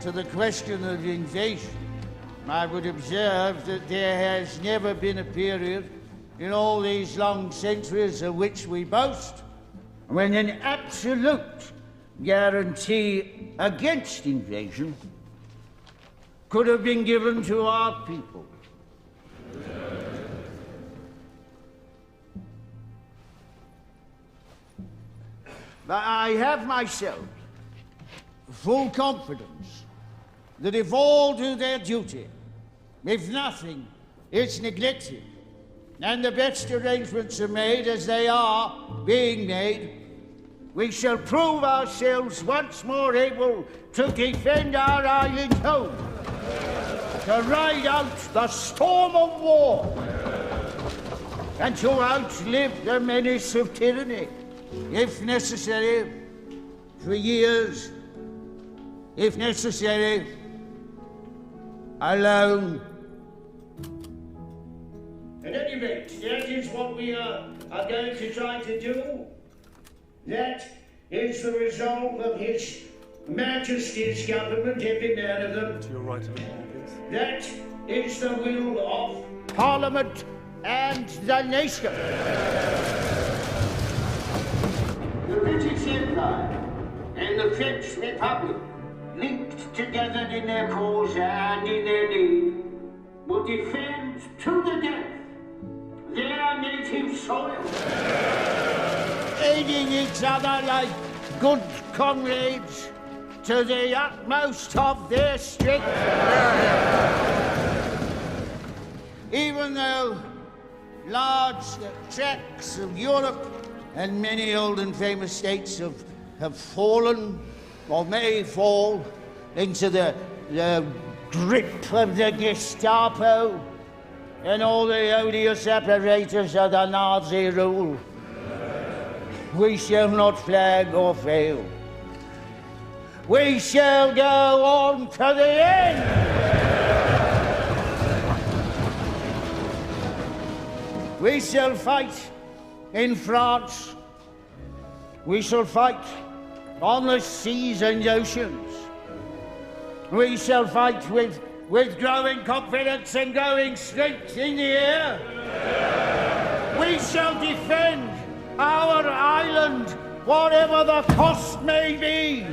To the question of invasion, I would observe that there has never been a period in all these long centuries of which we boast when an absolute guarantee against invasion could have been given to our people. But I have myself full confidence that if all do their duty, if nothing is neglected, and the best arrangements are made as they are being made, we shall prove ourselves once more able to defend our island home, to ride out the storm of war, and to outlive the menace of tyranny, if necessary, for years, if necessary, alone. At any rate, that is what we are going to try to do. That is the resolve of His Majesty's government, every man of them. To your right a little, please. That is the will of Parliament and the nation. The British Empire and the French Republic, linked together in their cause and in their need, will defend to the death their native soil, aiding each other like good comrades to the utmost of their strength. Even though large tracts of Europe and many old and famous states have fallen or may fall into the grip of the Gestapo and all the odious apparatus of the Nazi rule, we shall not flag or fail. We shall go on to the end. We shall fight in France. We shall fight on the seas and oceans. We shall fight with growing confidence and growing strength in the air. We shall defend our island, whatever the cost may be.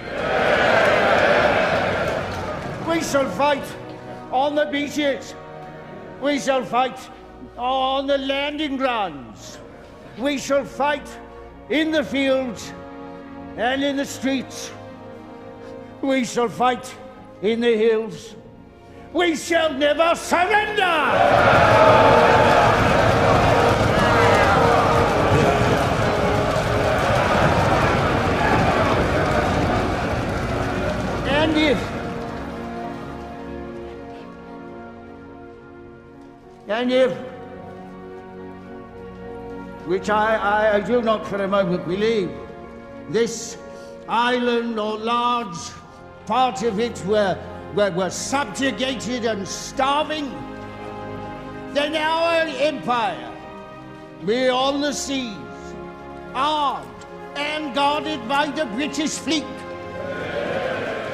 We shall fight on the beaches. We shall fight on the landing grounds. We shall fight in the fields and in the streets. We shall fight in the hills. We shall never surrender! And if, which I do not for a moment believe, this island or large part of it were subjugated and starving, then our empire, beyond the seas, armed and guarded by the British fleet,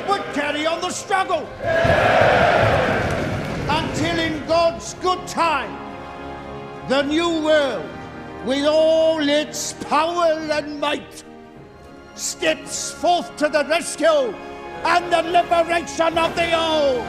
would carry on the struggle until in God's good time, the new world, with all its power and might, steps forth to the rescue and the liberation of the old.